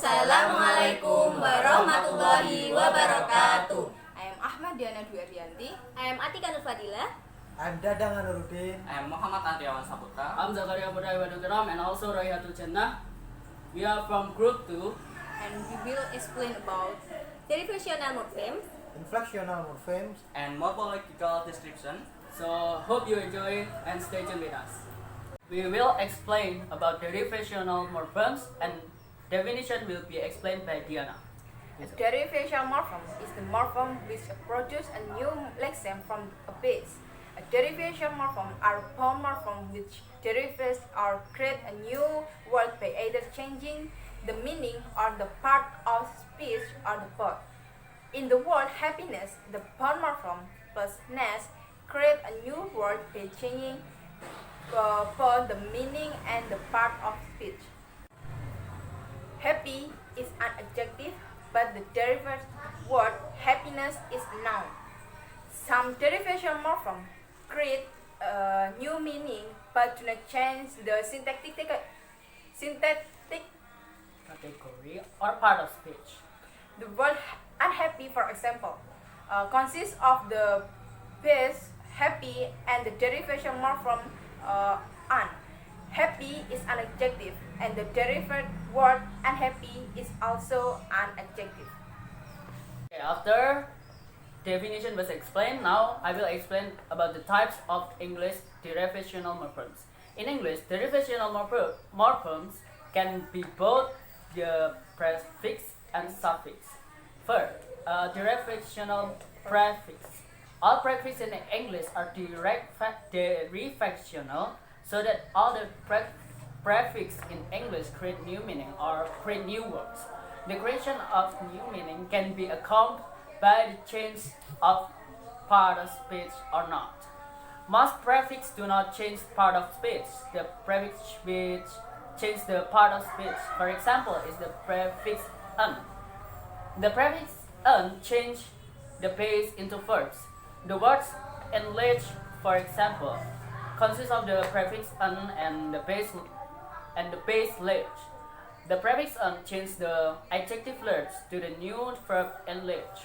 Assalamualaikum warahmatullahi wabarakatuh. I am Ahmad Diana Dwi Arianti. I am Atika Nurfadila. I am Dadang Anuruddin. I am Muhammad Andriawan Saputra. I'm Zakaria Budai Wadukaram and also Raihatul Jannah. We are from Group 2 And we will explain about Derivational morphemes. Inflectional morphemes And morphological description. So hope you enjoy and stay tuned with us. We will explain about derivational morphemes and definition will be explained by Diana. a derivational morpheme is the morpheme which produces a new lexeme from a base. A derivation morpheme are pound morpheme which derives or create a new word by either changing the meaning or the part of speech or the word. In the word happiness, the pound morpheme plus ness create a new word by changing both the meaning and the part of speech. Happy is an adjective, but the derived word happiness is a noun. Some derivation morphemes create a new meaning but do not change the syntactic Category or part of speech. The word unhappy, for example, consists of the base happy and the derivation morpheme un. Happy is an adjective and the derived word unhappy is also an adjective. Okay, after definition was explained, now I will explain about the types of English derivational morphemes. In English, derivational morphemes can be both the prefix and suffix. First, derivational prefix. All prefixes in English are derivational, so that all the prefix in English create new meaning or create new words. The creation of new meaning can be accompanied by the change of part of speech or not. Most prefixes do not change part of speech. The prefix which change the part of speech, for example, is the prefix un. The prefix un change the base into verbs. The words enlarge, for example, consists of the prefix un and the base large. The prefix un changes the adjective large to the new verb enlarge.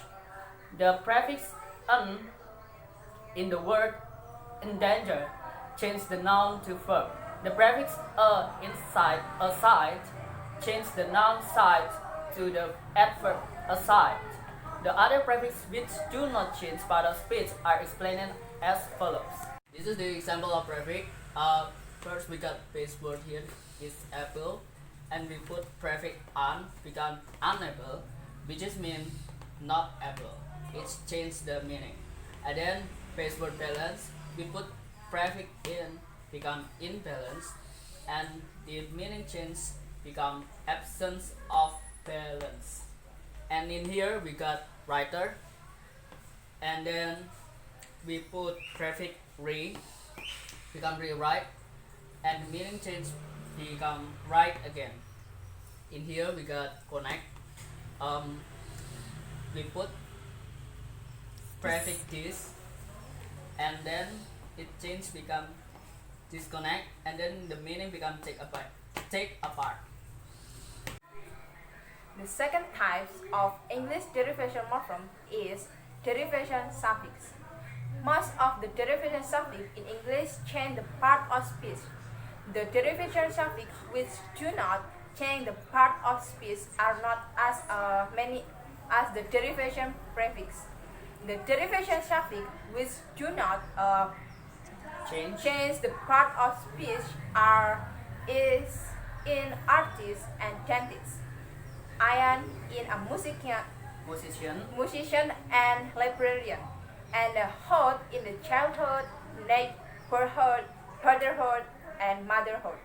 The prefix un in the word endanger changes the noun to verb. The prefix inside aside changes the noun side to the adverb aside. The other prefixes which do not change part of speech are explained as follows. This is the example of prefix. First we got base word here is apple, and we put prefix un, become unable, which is mean not able. It's changed the meaning. And then base word balance, we put prefix in, become imbalance, and the meaning change become absence of balance. And in here we got writer, and then we put prefix re, become rewrite, and the meaning change become right again. In here we got connect, we put prefix this, and then it change become disconnect, and then the meaning become take apart. The second type of English derivation morpheme is derivation suffix. Most of the derivation suffix in English change the part of speech. The derivation suffix which do not change the part of speech are not as many as the derivation prefix. The derivation suffix which do not change the part of speech is in artist and dentist. IAIN in a musician and librarian, and a host in the childhood, neighborhood, fatherhood, and motherhood.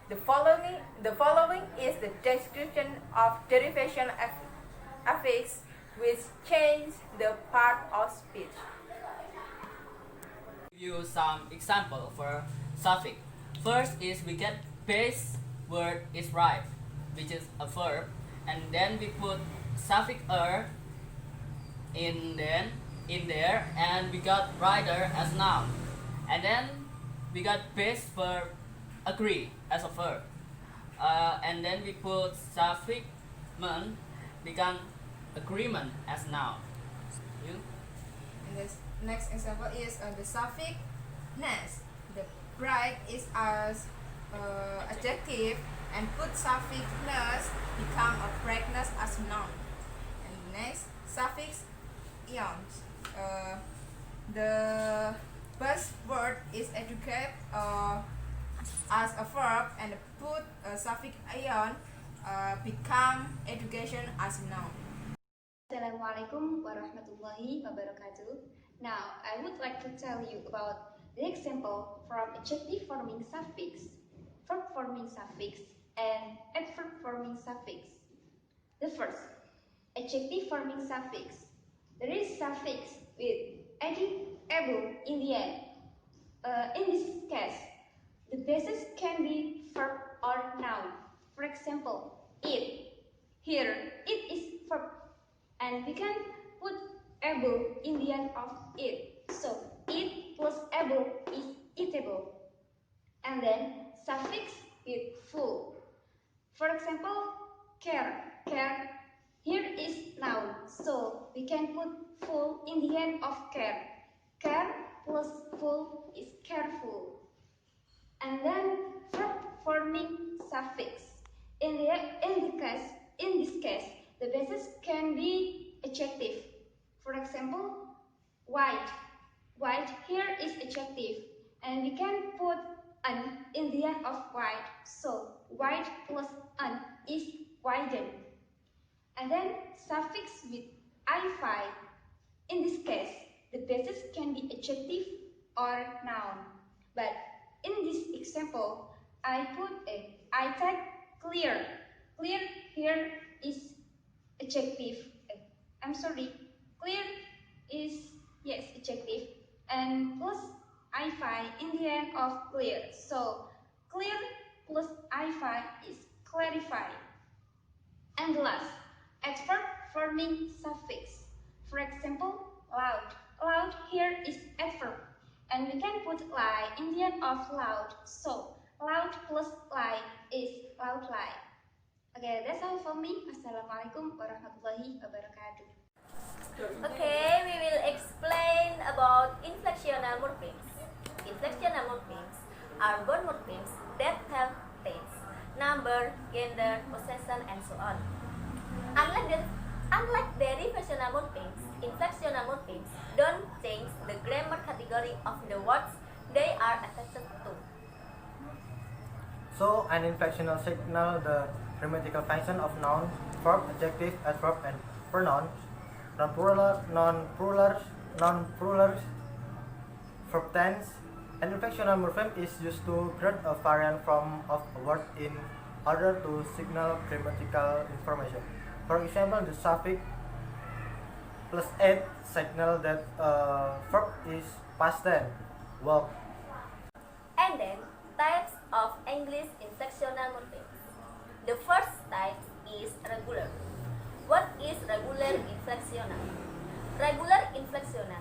The following is the description of derivation affix which change the part of speech. Give you some example for suffix. First is we get base word is right, which is a verb, and then we put suffix in there, and we got writer as noun, and then we got base verb agree as a verb, and then we put suffix become agreement as noun. You? And the next example is the suffix ness. The bright is as adjective, and put suffix ness become a brightness as noun. And next suffix ions. The buzzword is educate as a verb, and put suffix ion become education as noun. Assalamualaikum warahmatullahi wabarakatuh. Now, I would like to tell you about the example from adjective forming suffix, verb forming suffix, and adverb forming suffix. The first, adjective forming suffix. There is suffix with adding able in the end. In this case, the basis can be verb or noun. For example, it. Here, it is verb, and we can put able in the end of it. So, it plus able is eatable. And then, suffix with full. For example, care. Care. Here is noun, so we can put full in the end of care. Care plus full is careful. And then, verb forming suffix. In this case, the basis can be adjective. For example, white. White here is adjective, and we can put an in the end of white. So white plus an is widen. And then suffix with -i. In this case, the basis can be adjective or noun. But in this example, I take clear. Clear here is adjective. I'm sorry. Clear is adjective, and plus -i in the end of clear. So clear plus -i is clarify. And last, adverb forming suffix. For example, loud. Loud here is adverb, and we can put lie in the end of loud. So loud plus lie is loud lie. Okay, that's all for me. Assalamualaikum warahmatullahi wabarakatuh. Okay, we will explain about inflectional morphemes. Inflectional morphemes are bond morphemes that have tense, number, gender, possession, and so on. Unlike derivational morphemes, inflectional morphemes don't change the grammar category of the words they are attached to. So, an inflectional signal the grammatical function of noun, verb, adjective, adverb, and pronouns. Non-plurals, verb tense. An inflectional morpheme is used to create a variant form of a word in order to signal grammatical information. For example, the suffix plus ate signal that a verb is past tense, work. And then, types of English inflectional morphemes. The first type is regular. What is regular inflectional? Regular inflectional.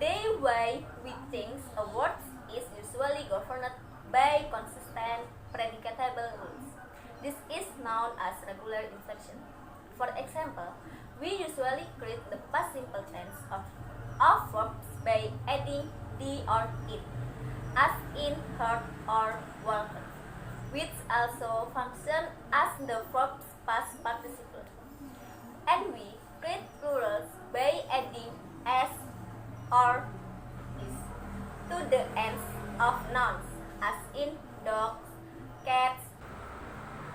The way we think a word is usually governed by consistent predicatable rules. This is known as regular inflection. For example, we usually create the past simple tense of verbs by adding the or it, as in heard or walked, which also function as the verb's past participle. And we create plurals by adding s or is to the ends of nouns, as in dogs, cats.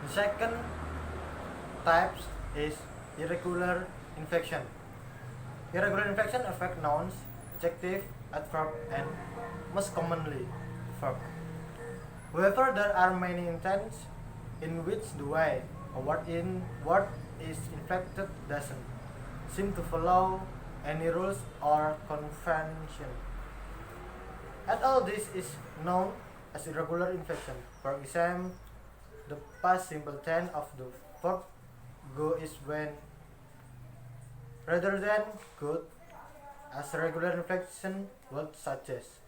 The second type is irregular inflection. Irregular inflection affect nouns, adjective, adverb, and most commonly verb. However, there are many intents in which the way a word is inflected doesn't seem to follow any rules or convention. And all this is known as irregular inflection. For example, the past simple tense of the verb go is when rather than good, as regular inflection would suggest,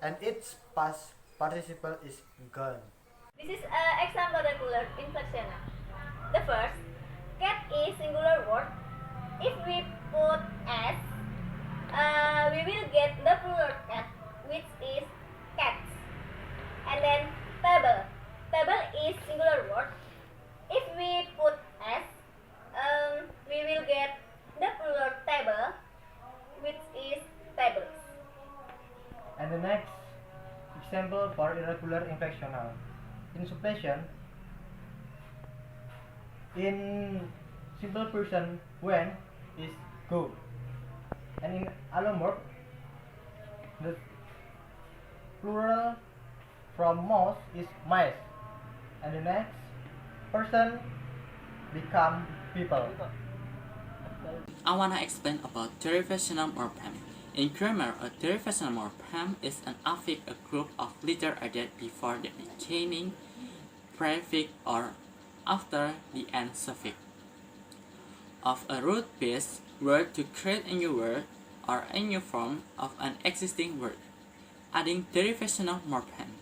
and its past participle is gone. This is an example regular inflectional. The first, cat is singular word. If we put s, we will get the plural cat, which is cats. And then table. Table is singular word. If we put s, we will get the plural table, which is tables. And the next example for irregular inflectional. In suppletion, in simple person, when is go. And in allomorph, the plural from mouse is mice. And the next person become people. I want to explain about derivational morpheme. In grammar, a derivational morpheme is an affix, a group of letters added before the beginning prefix or after the end suffix of a root-based word to create a new word or a new form of an existing word. Adding derivational morpheme.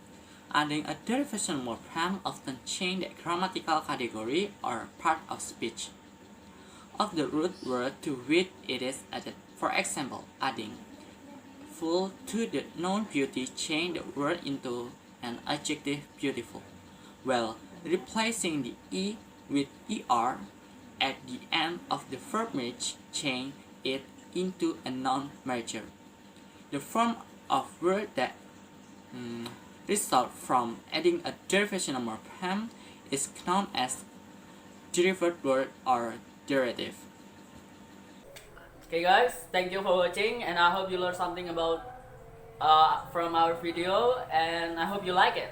Adding a derivational morpheme often change the grammatical category or part of speech of the root word to which it is added. For example, adding full to the noun beauty change the word into an adjective beautiful, while replacing the e with er at the end of the verb merge change it into a noun merger. The form of word that result from adding a derivational morpheme is known as derived word or derivative. Okay guys, thank you for watching and I hope you learned something about from our video and I hope you like it.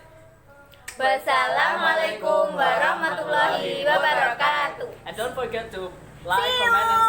Wassalamualaikum warahmatullahi wabarakatuh. And don't forget to like, comment and